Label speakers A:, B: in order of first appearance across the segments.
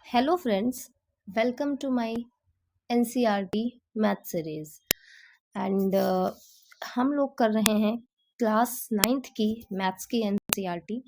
A: Hello friends, welcome to my NCERT math series and हम लोग कर रहे हैं क्लास 9th की मैथ्स की एनसीईआरटी।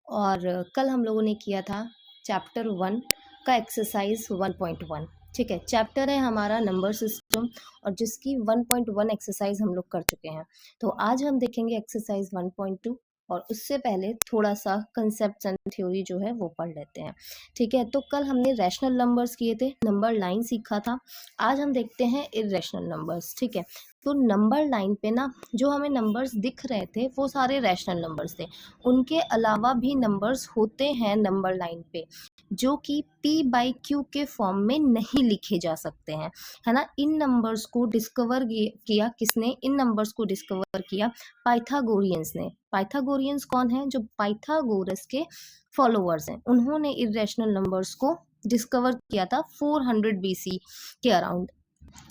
A: और कल हम लोगों ने किया था चैप्टर 1 का एक्सरसाइज 1.1। ठीक है, चैप्टर है हमारा नंबर सिस्टम और जिसकी 1.1 एक्सरसाइज हम लोग कर चुके हैं। तो आज हम देखेंगे एक्सरसाइज 1.2 और उससे पहले थोड़ा सा कंसेप्ट एंड थ्योरी जो है वो पढ़ लेते हैं। ठीक है, तो कल हमने रैशनल नंबर्स किए थे, नंबर लाइन सीखा था। आज हम देखते हैं इरेशनल नंबर्स। ठीक है, तो नंबर लाइन पे ना जो हमें नंबर्स दिख रहे थे वो सारे रैशनल नंबर्स थे। उनके अलावा भी नंबर्स होते हैं नंबर लाइन पे जो कि p/q के फॉर्म में नहीं लिखे जा सकते हैं, है ना। इन नंबर्स को डिस्कवर किया किसने? इन नंबर्स को डिस्कवर किया पाइथागोरियंस ने। पाइथागोरियंस कौन है? जो पाइथागोरस के फॉलोअर्स हैं, उन्होंने इरेशनल नंबर्स को डिस्कवर किया था 400 BC के अराउंड।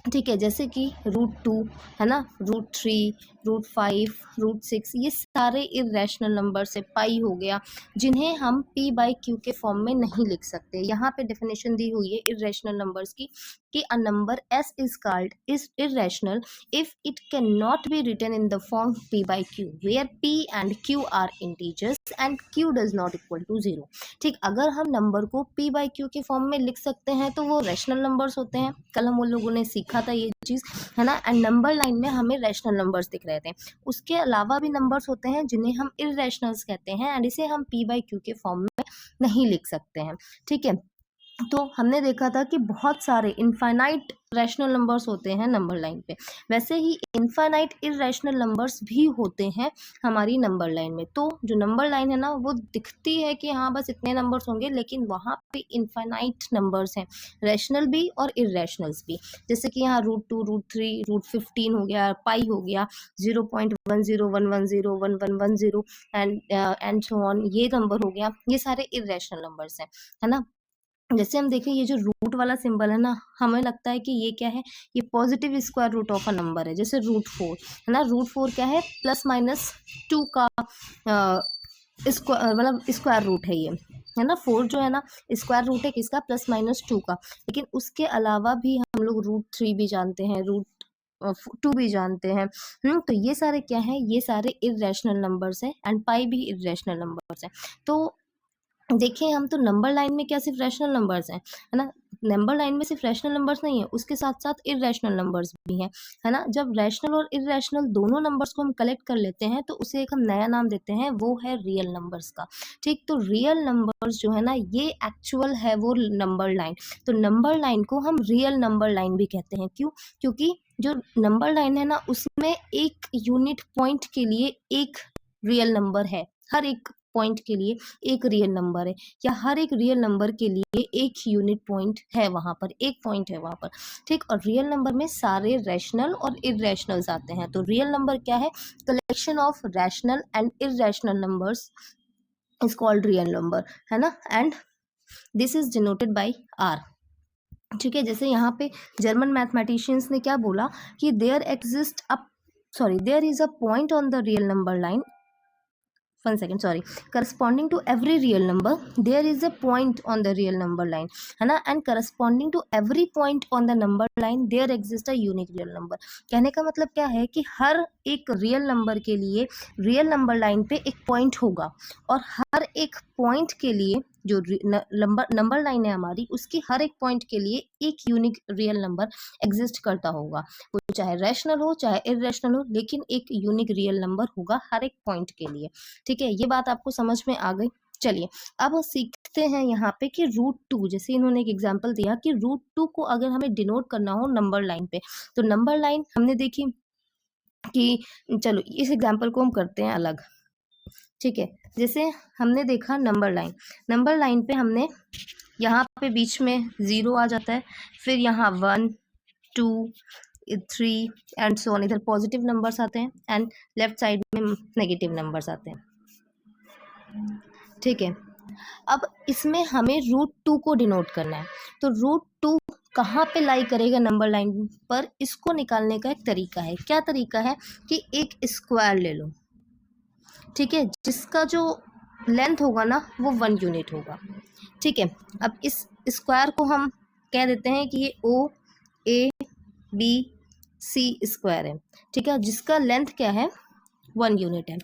A: ठीक है, जैसे कि √2 है ना, √3, √5, √6, ये सारे इरेशनल नंबर से पाई हो गया जिन्हें हम p/q के फॉर्म में नहीं लिख सकते। यहाँ पे डेफिनेशन दी हुई है इरेशनल नंबर्स की कि a number s is called is irrational if it cannot be written in the form p/q where p and q are integers and q does not equal to 0। ठीक, अगर हम number को p/q के form में लिख सकते हैं तो वो रैशनल नंबर्स होते हैं। कल हम उन लोगों ने सीखा था ये चीज़, है ना। एंड नंबर लाइन में हमें रैशनल नंबर्स दिख रहे थे। उसके अलावा भी नंबर्स होते हैं जिन्हें हम इरेशनल्स कहते हैं एंड इसे हम p/q के फॉर्म में नहीं लिख सकते हैं। ठीक है, तो हमने देखा था कि बहुत सारे इनफाइनाइट रैशनल नंबर्स होते हैं नंबर लाइन पे, वैसे ही इनफाइनाइट इरेशनल नंबर्स भी होते हैं हमारी नंबर लाइन में। तो जो नंबर लाइन है ना वो दिखती है कि हाँ बस इतने नंबर्स होंगे, लेकिन वहाँ पे इनफाइनाइट नंबर्स हैं, रैशनल भी और इरेशनल्स भी। जैसे कि यहाँ √2, √3, √15 हो गया, पाई हो गया, 0.10, 110, 1110 एंड सो ऑन, ये नंबर हो गया। ये सारे इरेशनल नंबर्स हैं, है ना। जैसे हम देखें ये जो रूट वाला सिंबल है ना, हमें लगता है कि ये क्या है, ये positive square root of a number है। जैसे √4 है ना, √4 क्या है, +-2 का मतलब स्क्वायर रूट है ये, है ना। 4 जो है ना स्क्वायर रूट है किसका? +-2 का। लेकिन उसके अलावा भी हम लोग √3 भी जानते हैं, √2 भी जानते हैं। तो ये सारे क्या है, ये सारे इरेशनल नंबर्स हैं एंड पाई भी इरेशनल नंबर्स हैं। तो देखिए, हम तो नंबर लाइन में क्या सिर्फ रैशनल नंबर्स हैं, है ना। नंबर लाइन में सिर्फ रैशनल नंबर्स नहीं है, उसके साथ साथ इरेशनल नंबर्स भी हैं, है ना। जब रैशनल और इरेशनल दोनों नंबर्स को हम कलेक्ट कर लेते हैं तो उसे एक हम नया नाम देते हैं, वो है रियल नंबर्स का। ठीक, तो रियल नंबर्स जो है ना ये एक्चुअल है वो नंबर लाइन। तो नंबर लाइन को हम रियल नंबर लाइन भी कहते हैं। क्यों? क्योंकि जो नंबर लाइन है ना उसमें एक यूनिट पॉइंट के लिए एक रियल नंबर है, हर एक पॉइंट के लिए एक रियल नंबर है, या हर एक रियल नंबर के लिए एक यूनिट पॉइंट है, वहां पर एक पॉइंट है वहां पर। ठीक, और रियल नंबर में सारे रैशनल और इरेशनल्स आते हैं। तो रियल नंबर क्या है? Collection of rational and irrational numbers is called real number, है ना। And this is denoted by R. ठीक है, जैसे यहाँ पे जर्मन मैथमेटिशियंस ने क्या बोला कि there is a point on the real number line, 1 second, sorry, corresponding to every real number there is a point on the real number line, है ना। and corresponding to every point on the number line there exists a unique real number। कहने का मतलब क्या है कि हर एक real number के लिए रियल नंबर लाइन पे एक पॉइंट होगा, और हर एक पॉइंट के लिए जो नंबर लाइन है हमारी उसकी हर एक पॉइंट के लिए एक यूनिक रियल नंबर एग्जिस्ट करता होगा। वो चाहे रैशनल हो चाहे इरेशनल हो, लेकिन एक यूनिक रियल नंबर होगा हर एक पॉइंट के लिए। ठीक है, ये बात आपको समझ में आ गई। चलिए अब सीखते हैं यहाँ पे कि √2, जैसे इन्होंने एक एग्जांपल दिया कि √2 को अगर हमें डिनोट करना हो नंबर लाइन पे, तो नंबर लाइन हमने देखी कि, चलो इस एग्जांपल को हम करते हैं अलग। ठीक है, जैसे हमने देखा नंबर लाइन पे हमने यहाँ पे बीच में 0 आ जाता है, फिर यहाँ 1, 2, 3 एंड सो ऑन, इधर पॉजिटिव नंबर्स आते हैं एंड लेफ्ट साइड में नेगेटिव नंबर्स आते हैं। ठीक है, अब इसमें हमें √2 को डिनोट करना है, तो √2 कहाँ पे लाई करेगा नंबर लाइन पर, इसको निकालने का एक तरीका है। क्या तरीका है कि एक स्क्वायर ले लो, ठीक है, जिसका जो लेंथ होगा ना वो 1 यूनिट होगा। ठीक है, अब इस स्क्वायर को हम कह देते हैं कि ये OABC स्क्वायर है, ठीक है, जिसका लेंथ क्या है 1 यूनिट है,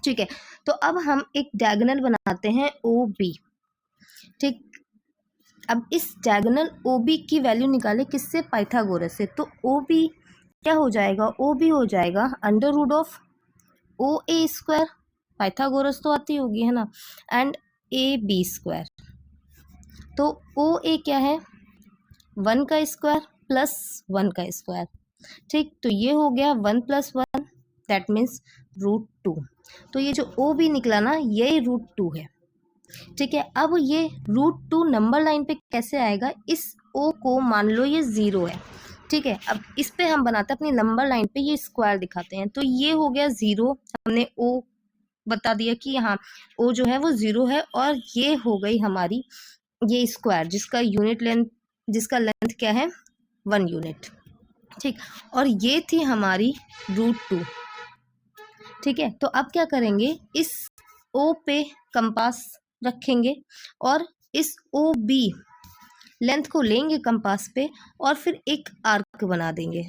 A: ठीक है। तो अब हम एक डायगोनल बनाते हैं OB, ठीक। अब इस डायगोनल OB की वैल्यू निकाले किससे, पाइथागोरस से। तो OB क्या हो जाएगा, OB हो जाएगा under root of OA square, Pythagoras तो आती होगी है ना, एंड AB स्क्वायर। तो OA क्या है 1 का स्क्वायर प्लस 1 का स्क्वायर, ठीक। तो ये हो गया 1 + 1 दैट मीन्स √2। तो ये जो OB निकला ना ये √2 है, ठीक है। अब ये √2 नंबर लाइन पे कैसे आएगा, इस O को मान लो ये 0 है, ठीक है। अब इस पे हम बनाते हैं अपनी नंबर लाइन पे ये स्क्वायर दिखाते हैं, तो ये हो गया 0, हमने O बता दिया कि यहाँ O जो है वो 0 है, और ये हो गई हमारी ये स्क्वायर जिसका लेंथ क्या है 1 यूनिट, ठीक। और ये थी हमारी √2, ठीक है। तो अब क्या करेंगे, इस O पे कंपास रखेंगे और इस OB लेंथ को लेंगे कंपास पे और फिर एक आर्क बना देंगे।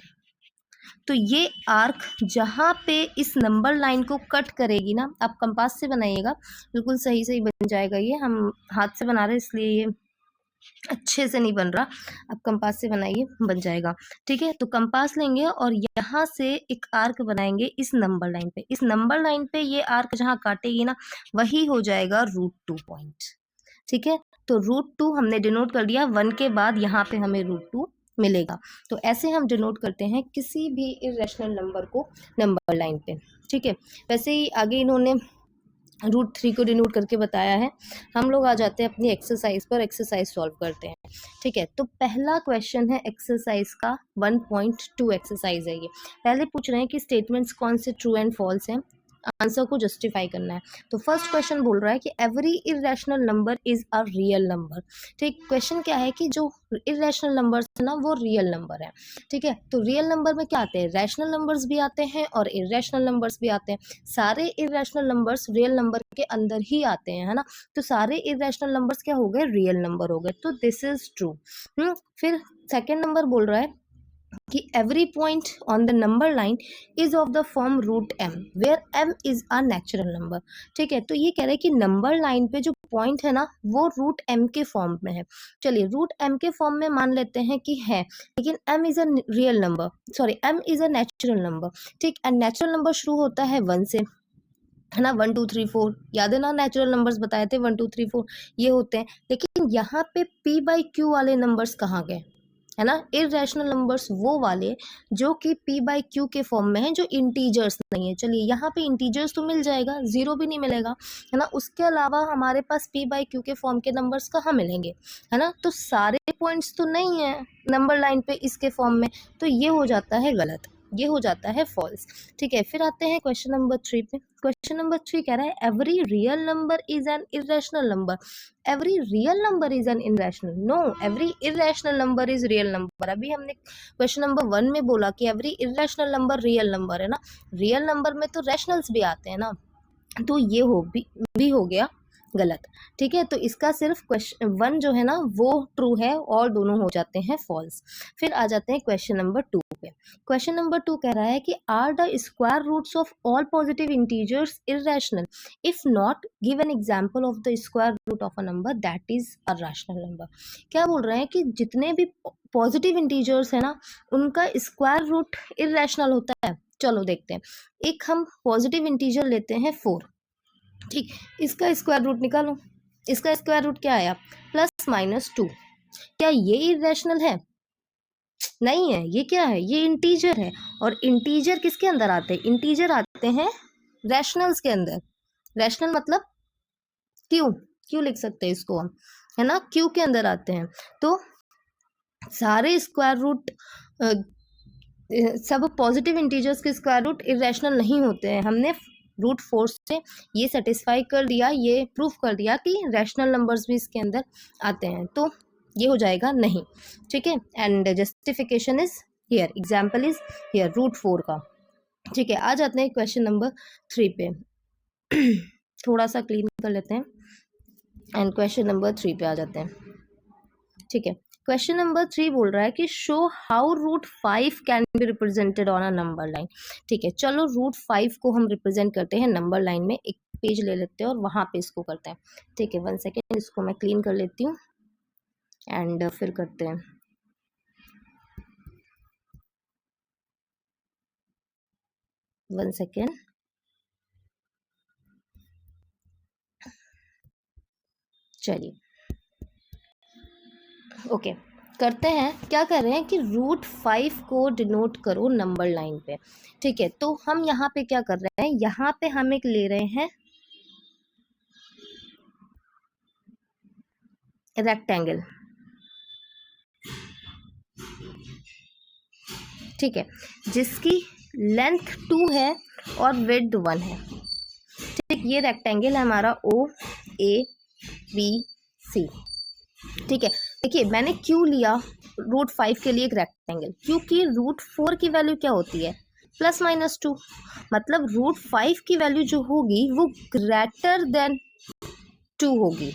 A: तो ये आर्क जहाँ पे इस नंबर लाइन को कट करेगी ना, आप कंपास से बनाइएगा बिल्कुल सही सही बन जाएगा। ये हम हाथ से बना रहे हैं इसलिए ये अच्छे से नहीं बन रहा, आप कंपास से बनाइए बन जाएगा, ठीक है। तो कंपास लेंगे और यहाँ से एक आर्क बनाएंगे इस नंबर लाइन पे। इस नंबर लाइन पे ये आर्क जहाँ काटेगी ना वही हो जाएगा √2 पॉइंट, ठीक है। तो √2 हमने डिनोट कर दिया, 1 के बाद यहाँ पे हमें √2 मिलेगा। तो ऐसे हम डिनोट करते हैं किसी भी इरेशनल नंबर को नंबर लाइन पे, ठीक है। वैसे ही आगे इन्होंने √3 को डिनोट करके बताया है। हम लोग आ जाते हैं अपनी एक्सरसाइज पर, एक्सरसाइज सॉल्व करते हैं, ठीक है। तो पहला क्वेश्चन है एक्सरसाइज का 1.2 एक्सरसाइज है ये। पहले पूछ रहे हैं कि स्टेटमेंट्स कौन से ट्रू एंड फॉल्स हैं, आंसर को जस्टिफाई करना है। तो फर्स्ट क्वेश्चन बोल रहा है कि every irrational number is a real number, ठीक। क्वेश्चन क्या है कि जो इरेशनल नंबर्स है ना वो रियल नंबर है, ठीक है। तो रियल नंबर में क्या आते हैं, रैशनल नंबर्स भी आते हैं और इरेशनल नंबर्स भी आते हैं। सारे इरेशनल नंबर्स रियल नंबर के अंदर ही आते हैं, है ना। तो सारे इरेशनल नंबर्स क्या हो गए, रियल नंबर हो गए, तो दिस इज ट्रू। फिर सेकेंड नंबर बोल रहा है कि every point on the number line is of the form √m where m is a natural number, ठीक है। तो ये कह रहे हैं कि नंबर लाइन पे जो पॉइंट है ना वो √m के फॉर्म में है। चलिए √m के फॉर्म में मान लेते हैं कि है, लेकिन m is a real number, sorry m is a natural number, ठीक। एंड नेचुरल नंबर शुरू होता है 1 से, है ना, 1 2 3 4 याद है ना, नेचुरल नंबर्स बताए थे 1 2 3 4 ये होते हैं। लेकिन यहाँ पे p/q वाले नंबर्स कहाँ गए, है ना। इरेशनल नंबर्स वो वाले जो कि p/q के फॉर्म में है, जो इंटीजर्स नहीं है। चलिए यहाँ पे इंटीजर्स तो मिल जाएगा, 0 भी नहीं मिलेगा, है ना। उसके अलावा हमारे पास p/q के फॉर्म के नंबर्स कहाँ मिलेंगे, है ना। तो सारे पॉइंट्स तो नहीं है नंबर लाइन पे इसके फॉर्म में, तो ये हो जाता है गलत, ये हो जाता है फॉल्स, ठीक है। फिर आते हैं क्वेश्चन नंबर 3 पे। क्वेश्चन नंबर 3 कह रहा है every real number is an irrational number, every real number is an irrational, know every irrational number is real number. अभी हमने क्वेश्चन नंबर 1 में बोला कि every irrational number real number है ना, रियल नंबर में तो रैशनल्स भी आते हैं ना, तो ये भी हो गया गलत, ठीक है। तो इसका सिर्फ क्वेश्चन 1 जो है ना वो ट्रू है और दोनों हो जाते हैं फॉल्स। फिर आ जाते हैं क्वेश्चन नंबर 2 पे। क्वेश्चन नंबर 2 कह रहा है कि are the square roots of all positive integers irrational, if not give an example of the square root of a number that is a rational number. क्या बोल रहे हैं कि जितने भी पॉजिटिव इंटीजर्स है ना उनका स्क्वायर रूट इरेशनल होता है। चलो देखते हैं, एक हम पॉजिटिव इंटीजर लेते हैं 4, ठीक। इसका स्क्वायर रूट निकालो, इसका स्क्वायर रूट क्या आया +-2। क्या ये इरेशनल है, नहीं है, ये क्या है, ये इंटीजर है। और इंटीजर किसके अंदर आते हैं, इंटीजर आते हैं रैशनल्स के अंदर। रैशनल मतलब क्यू लिख सकते हैं इसको हम, है ना, क्यू के अंदर आते हैं। तो सारे स्क्वायर रूट सब पॉजिटिव इंटीजर्स के स्क्वायर रूट इरेशनल नहीं होते हैं। हमने √4 से ये सेटिस्फाई कर दिया, ये प्रूफ कर दिया कि रैशनल नंबर्स भी इसके अंदर आते हैं, तो ये हो जाएगा नहीं, ठीक है। And justification is here, example is here √4 का, ठीक है। आ जाते हैं क्वेश्चन नंबर 3 पे थोड़ा सा क्लीन कर लेते हैं एंड क्वेश्चन नंबर 3 पे आ जाते हैं। ठीक है। क्वेश्चन नंबर 3 बोल रहा है कि show how root 5 can be represented on a number line. ठीक है, चलो रूट 5 को हम रिप्रेजेंट करते हैं नंबर लाइन में। एक पेज ले लेते हैं और वहां पे इसको करते हैं। ठीक है, 1 सेकेंड, इसको मैं क्लीन कर लेती हूँ एंड फिर करते हैं। वन सेकेंड, चलिए ओके करते हैं। क्या कर रहे हैं कि रूट 5 को डिनोट करो नंबर लाइन पे। ठीक है, तो हम यहाँ पे क्या कर रहे हैं, यहाँ पे हम एक ले रहे हैं रेक्टेंगल। ठीक है, जिसकी लेंथ 2 है और विड्थ 1 है। ठीक, ये रेक्टेंगल है हमारा ओ ए बी सी। ठीक है, देखिए मैंने क्यों लिया रूट 5 के लिए एक रेक्टेंगल, क्योंकि रूट 4 की वैल्यू क्या होती है, +-2। मतलब रूट 5 की वैल्यू जो होगी वो ग्रेटर देन 2 होगी,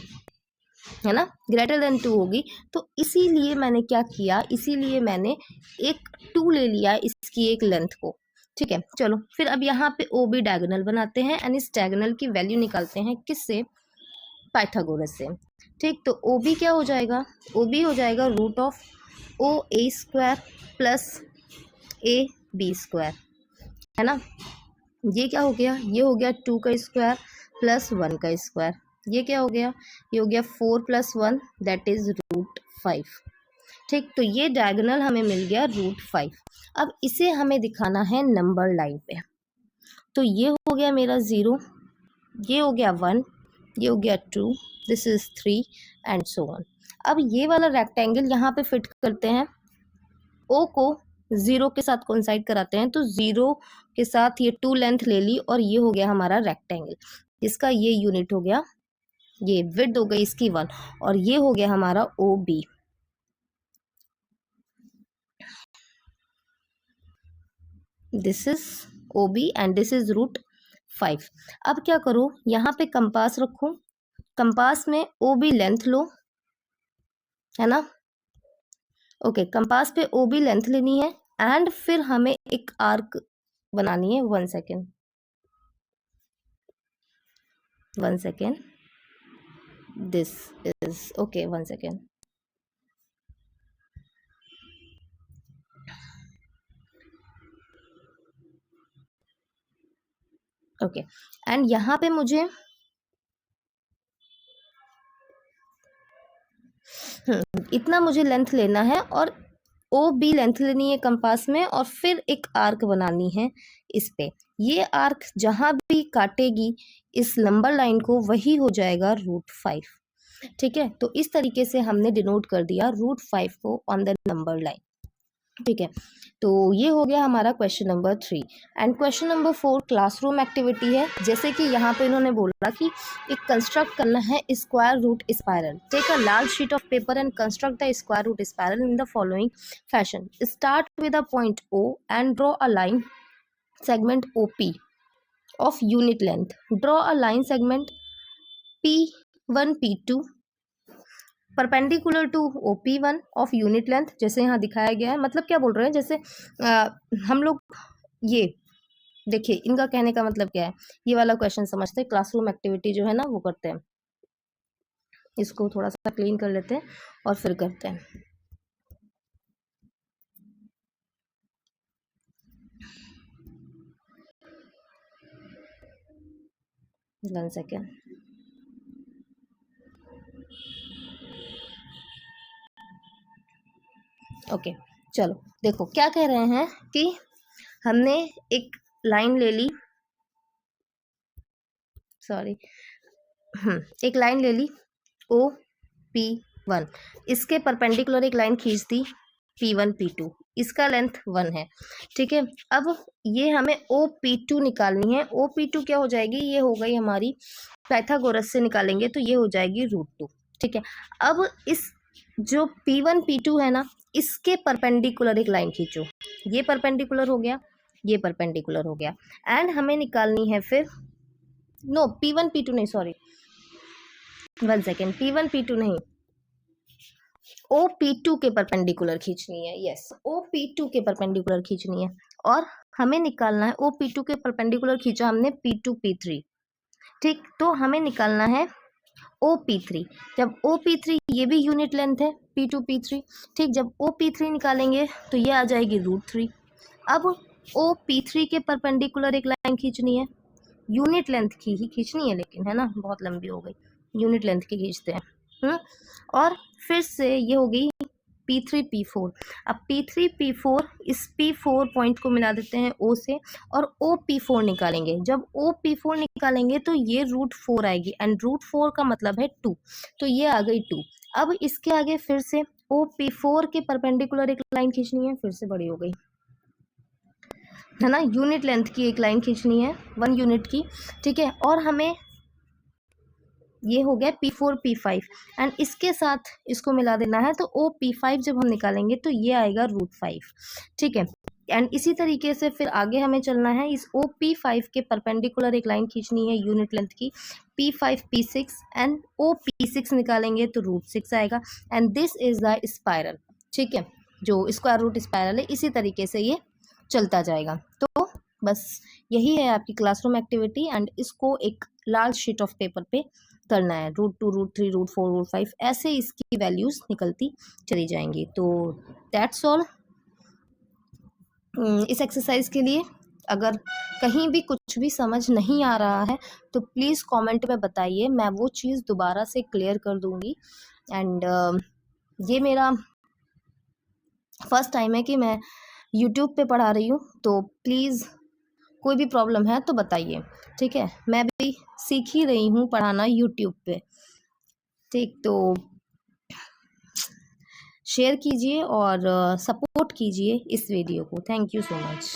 A: है ना, ग्रेटर देन 2 होगी। तो इसीलिए मैंने क्या किया, इसीलिए मैंने एक 2 ले लिया इसकी एक लेंथ को। ठीक है, चलो फिर अब यहाँ पे ओ बी डायगोनल बनाते हैं एंड इस डायगोनल की वैल्यू निकालते हैं किससे, पाइथागोरस से। ठीक, तो ओ बी क्या हो जाएगा, ओ बी हो जाएगा root of O A square plus A B square, है ना। ये क्या हो गया, ये हो गया 2 का स्क्वायर प्लस 1 का स्क्वायर। ये क्या हो गया, ये हो गया 4 + 1 दैट इज रूट 5। ठीक, तो ये डायगोनल हमें मिल गया रूट 5। अब इसे हमें दिखाना है नंबर लाइन पे। तो ये हो गया मेरा 0, ये हो गया 1, ये हो गया 2, this is 3 and so on. अब ये वाला रेक्टेंगल यहाँ पे फिट करते हैं, ओ को 0 के साथ कोइंसाइड कराते हैं। तो 0 के साथ ये 2 लेंथ ले ली और ये हो गया हमारा रेक्टेंगल, इसका ये यूनिट हो गया, ये विड्थ हो गई इसकी 1 और ये हो गया हमारा O B. This is O B and this is root 5। अब क्या करो, यहाँ पे कंपास रखो, कंपास में ओ बी लेंथ लो, है ना। ओके, कंपास पे ओ बी लेंथ लेनी है एंड फिर हमें एक आर्क बनानी है। 1 second, 1 second, this is okay, 1 second. Okay, and यहाँ पे मुझे इतना मुझे लेंथ लेना है और ओ बी लेंथ लेनी है कंपास में और फिर एक आर्क बनानी है इस पे। ये आर्क जहां भी काटेगी इस नंबर लाइन को वही हो जाएगा रूट 5। ठीक है, तो इस तरीके से हमने डिनोट कर दिया रूट 5 को ऑन द नंबर लाइन। ठीक है, तो ये हो गया हमारा question number 3 and question number 4 classroom activity है। जैसे कि यहाँ पे इन्होंने बोला कि एक कंस्ट्रक्ट करना है square root spiral. Take a large sheet of paper and construct the square root spiral in the following fashion. Start with a point O and draw a line segment OP of unit length. Draw a line segment P1 P2 perpendicular to OP1 of unit length, जैसे यहाँ दिखाया गया है। मतलब क्या बोल रहे हैं, जैसे हम लोग ये देखिए, इनका कहने का मतलब क्या है, ये वाला क्वेश्चन समझते हैं। क्लासरूम एक्टिविटी जो है ना वो करते हैं, इसको थोड़ा सा क्लीन कर लेते हैं और फिर करते हैं। वन सेकेंड, ओके चलो देखो क्या कह रहे हैं कि हमने एक लाइन ले ली, सॉरी, एक लाइन ले ली OP1, इसके परपेंडिकुलर एक लाइन खींच दी P1 P2, इसका लेंथ 1 है। ठीक है, अब ये हमें OP2 निकालनी है। OP2 क्या हो जाएगी, ये हो गई हमारी पाइथागोरस से निकालेंगे तो ये हो जाएगी √2। ठीक है, अब इस जो P1 P2 है ना, इसके परपेंडिकुलर एक लाइन खींचो, ये परपेंडिकुलर हो गया, ये परपेंडिकुलर हो गया एंड हमें निकालनी है फिर, नो P1 P2 नहीं, सॉरी 1 सेकेंड, P1 P2 नहीं, OP2 के परपेंडिकुलर खींचनी है। यस, OP2 के परपेंडिकुलर खींचनी है और हमें निकालना है OP2 के परपेंडिकुलर खींचा हमने P2 P3, ठीक, तो हमें निकालना है OP3। जब OP3 ये भी यूनिट लेंथ है P2 P3, ठीक, जब OP3 निकालेंगे तो ये आ जाएगी √3। अब OP3 के परपेंडिकुलर एक लाइन खींचनी है, यूनिट लेंथ की ही खींचनी है लेकिन, है ना, बहुत लंबी हो गई, यूनिट लेंथ की खींचते हैं। और फिर से ये हो गई P3 P4। अब P3 P4 इस P4 पॉइंट को मिला देते हैं O से और OP4 निकालेंगे। जब OP4 निकालेंगे तो ये √4 आएगी एंड √4 का मतलब है 2, तो ये आ गई 2। अब इसके आगे फिर से OP4 के परपेंडिकुलर एक लाइन खींचनी है, फिर से बड़ी हो गई, है ना, यूनिट लेंथ की एक लाइन खींचनी है 1 यूनिट की, ठीक है। और हमें ये हो गया P4 P5 एंड इसके साथ इसको मिला देना है, तो OP5 जब हम निकालेंगे तो ये आएगा √5, ठीक है। एंड इसी तरीके से फिर आगे हमें चलना है, इस OP5 के परपेंडिकुलर एक लाइन खींचनी है यूनिट लेंथ की P5 P6 एंड OP6 निकालेंगे तो √6 आएगा and this is the spiral, ठीक है, जो स्क्वायर रूट स्पाइरल है। इसी तरीके से ये चलता जाएगा। तो बस यही है आपकी क्लासरूम एक्टिविटी एंड इसको एक लाल शीट ऑफ पेपर पे करना है। √2 √3 √4 √5 ऐसे इसकी वैल्यूज निकलती चली जाएंगी। तो दैट्स ऑल इस एक्सरसाइज के लिए। अगर कहीं भी कुछ भी समझ नहीं आ रहा है तो प्लीज़ कमेंट में बताइए, मैं वो चीज़ दोबारा से क्लियर कर दूंगी। एंड ये मेरा फर्स्ट टाइम है कि मैं यूट्यूब पे पढ़ा रही हूँ, तो प्लीज़ कोई भी प्रॉब्लम है तो बताइए, ठीक है। मैं भी सीख ही रही हूँ पढ़ाना यूट्यूब पे, ठीक। तो शेयर कीजिए और सपोर्ट कीजिए इस वीडियो को। Thank you so much.